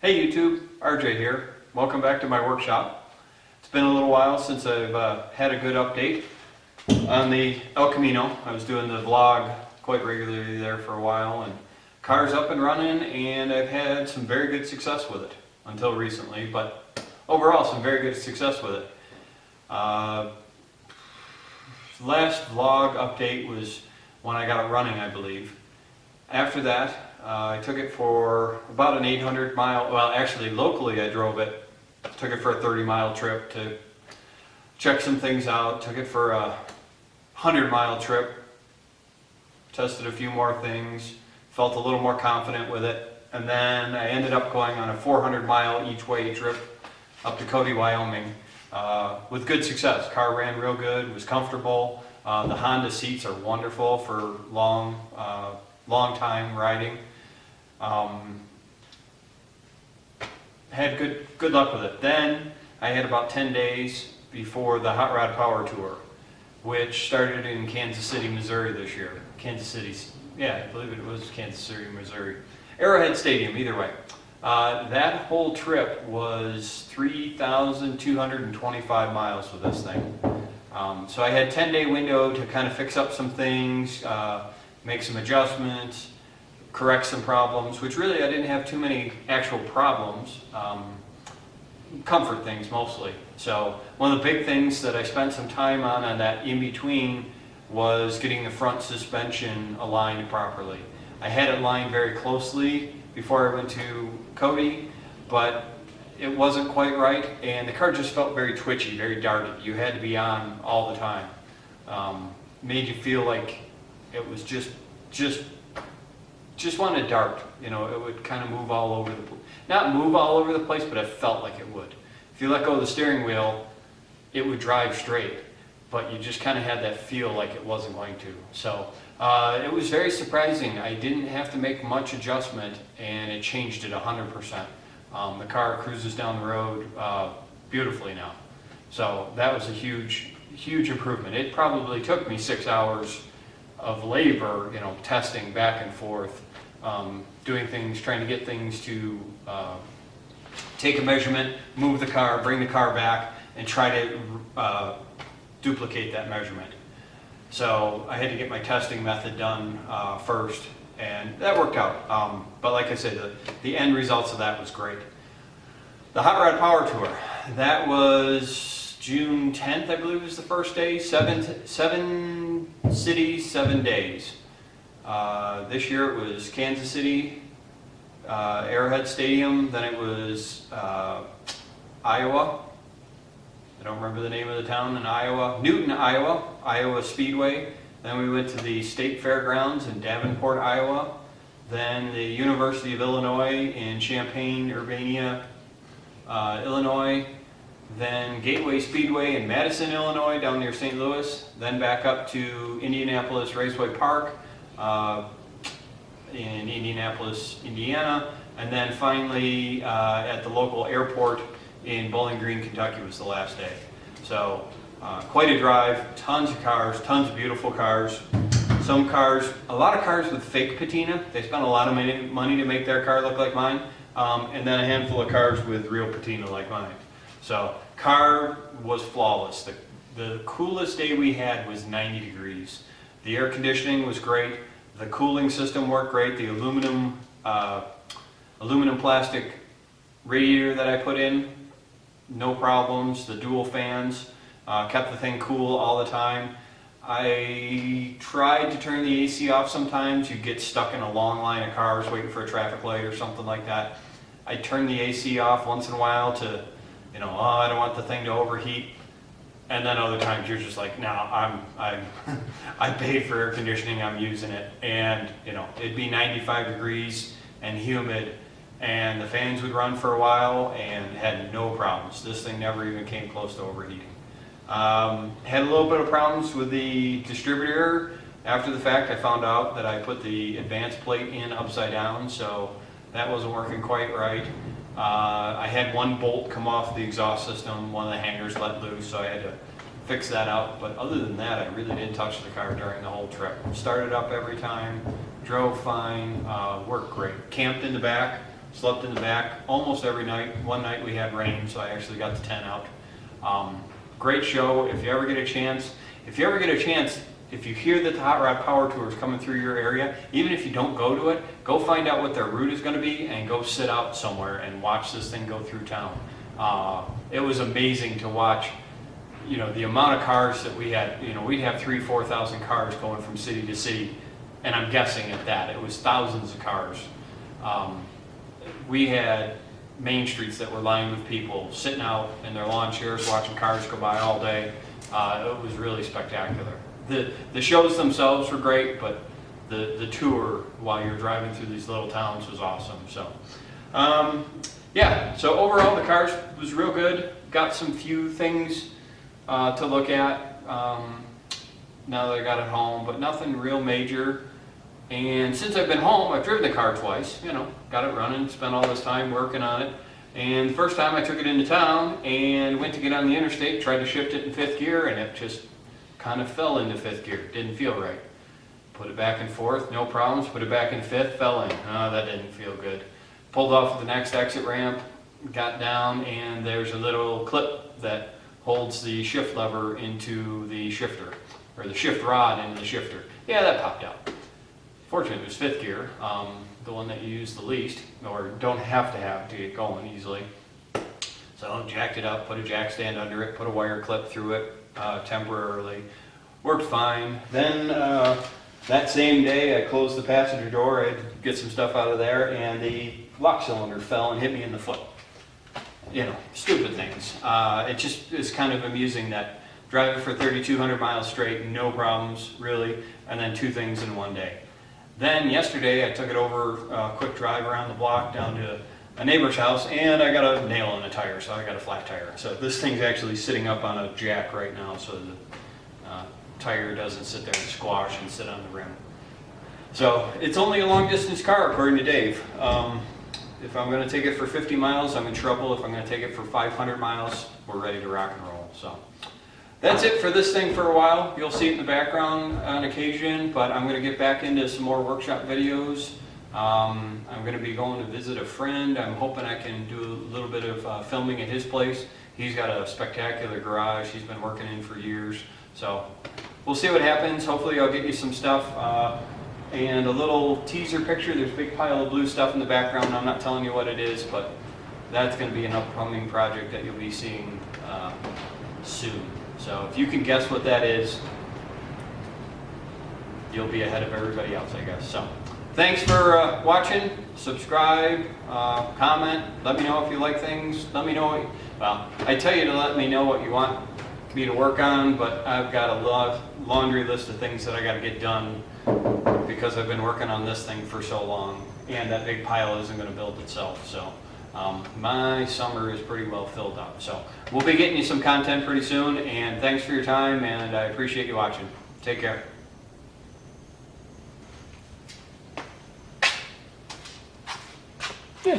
Hey YouTube, RJ here. Welcome back to my workshop. It's been a little while since I've had a good update on the El Camino. I was doing the vlog quite regularly there for a while, and car's up and running, and I've had some very good success with it until recently, but overall some very good success with it. Last vlog update was when I got it running, I believe. After that, I took it for about an 800 mile, well actually locally I drove it, took it for a 30-mile trip to check some things out, took it for a 100-mile trip, tested a few more things, felt a little more confident with it, and then I ended up going on a 400-mile each-way trip up to Cody, Wyoming with good success. Car ran real good, was comfortable. The Honda seats are wonderful for long time riding. Had good luck with it. Then I had about 10 days before the Hot Rod Power Tour, which started in Kansas City, Missouri this year. Kansas City, yeah, I believe it was Kansas City, Missouri. Arrowhead Stadium, either way. That whole trip was 3,225 miles with this thing. So I had a 10-day window to kind of fix up some things, make some adjustments, correct some problems, which really I didn't have too many actual problems, comfort things mostly. So one of the big things that I spent some time on that in-between was getting the front suspension aligned properly. I had it lined very closely before I went to Cody, but it wasn't quite right, and the car just felt very twitchy, very darted. You had to be on all the time. Made you feel like it was just wanted to dart. You know, it would kind of move all over the place. Not move all over the place, but it felt like it would. If you let go of the steering wheel, it would drive straight, but you just kind of had that feel like it wasn't going to. So it was very surprising. I didn't have to make much adjustment, and it changed it 100%. The car cruises down the road beautifully now. So that was a huge improvement. It probably took me 6 hours of labor, you know, testing back and forth, doing things, trying to get things to take a measurement, move the car, bring the car back, and try to duplicate that measurement. So I had to get my testing method done first, and that worked out. But like I said, the end results of that was great. The Hot Rod Power Tour, that was June 10th, I believe was the first day. Seven cities, 7 days. This year it was Kansas City, Arrowhead Stadium, then it was Iowa. I don't remember the name of the town in Iowa. Newton, Iowa, Iowa Speedway. Then we went to the State Fairgrounds in Davenport, Iowa. Then the University of Illinois in Champaign-Urbana, Illinois. Then Gateway Speedway in Madison, Illinois, down near St. Louis. Then back up to Indianapolis Raceway Park in Indianapolis, Indiana. And then finally at the local airport in Bowling Green, Kentucky was the last day. So quite a drive, tons of cars, tons of beautiful cars. Some cars, a lot of cars with fake patina. They spent a lot of money to make their car look like mine. And then a handful of cars with real patina like mine. So car was flawless. The coolest day we had was 90 degrees. The air conditioning was great. The cooling system worked great. The aluminum plastic radiator that I put in, no problems. The dual fans kept the thing cool all the time. I tried to turn the AC off sometimes. You get stuck in a long line of cars waiting for a traffic light or something like that. I turned the AC off once in a while to, you know, oh, I don't want the thing to overheat. And then other times you're just like, no, I paid for air conditioning, I'm using it. And, you know, it'd be 95 degrees and humid, and the fans would run for a while and had no problems. This thing never even came close to overheating. Had a little bit of problems with the distributor. After the fact, I found out that I put the advance plate in upside down, so that wasn't working quite right. I had one bolt come off the exhaust system, one of the hangers let loose, so I had to fix that out. But other than that, I really didn't touch the car during the whole trip. Started up every time, drove fine, worked great. Camped in the back, Slept in the back almost every night. One night we had rain, so I actually got the tent out. Great show. If you ever get a chance, if you hear that the Hot Rod Power Tour is coming through your area, even if you don't go to it, go find out what their route is going to be and go sit out somewhere and watch this thing go through town. It was amazing to watch, you know, the amount of cars that we had. You know, we'd have 3,000-4,000 cars going from city to city, and I'm guessing at that. It was thousands of cars. We had main streets that were lined with people sitting out in their lawn chairs watching cars go by all day. It was really spectacular. The shows themselves were great, but the tour while you're driving through these little towns was awesome. So yeah, so overall the cars was real good. Got some few things to look at now that I got it home, but nothing real major. And since I've been home, I've driven the car twice, you know, got it running, spent all this time working on it. And the first time I took it into town and went to get on the interstate, tried to shift it in 5th gear, and it just kind of fell into 5th gear. Didn't feel right. Put it back in 4th, no problems. Put it back in 5th, fell in. Oh, that didn't feel good. Pulled off at the next exit ramp, got down, and there's a little clip that holds the shift lever into the shifter, or the shift rod into the shifter. Yeah, that popped out. Fortunately, it was 5th gear, the one that you use the least, or don't have to get going easily. So jacked it up, put a jack stand under it, put a wire clip through it temporarily. Worked fine. Then that same day I closed the passenger door, I had to get some stuff out of there, and the lock cylinder fell and hit me in the foot. You know, stupid things. It just is kind of amusing that driving for 3,200 miles straight, no problems really, and then 2 things in one day. Then yesterday I took it over a quick drive around the block down to a neighbor's house, and I got a nail in a tire, so I got a flat tire. So this thing's actually sitting up on a jack right now, so the tire doesn't sit there and squash and sit on the rim. So it's only a long distance car according to Dave. If I'm going to take it for 50 miles, I'm in trouble. If I'm going to take it for 500 miles, we're ready to rock and roll. So that's it for this thing for a while. You'll see it in the background on occasion, but I'm going to get back into some more workshop videos. I'm going to be going to visit a friend. I'm hoping I can do a little bit of filming at his place. He's got a spectacular garage he's been working in for years. So we'll see what happens. Hopefully I'll get you some stuff and a little teaser picture. There's a big pile of blue stuff in the background. I'm not telling you what it is, but that's going to be an upcoming project that you'll be seeing soon. So if you can guess what that is, you'll be ahead of everybody else, I guess. So thanks for watching. Subscribe, comment. Let me know if you like things. Let me know well, I tell you to let me know what you want me to work on, but I've got a laundry list of things that I got to get done because I've been working on this thing for so long, and that big pile isn't going to build itself. So my summer is pretty well filled up. So we'll be getting you some content pretty soon, and thanks for your time, and I appreciate you watching. Take care. Yeah.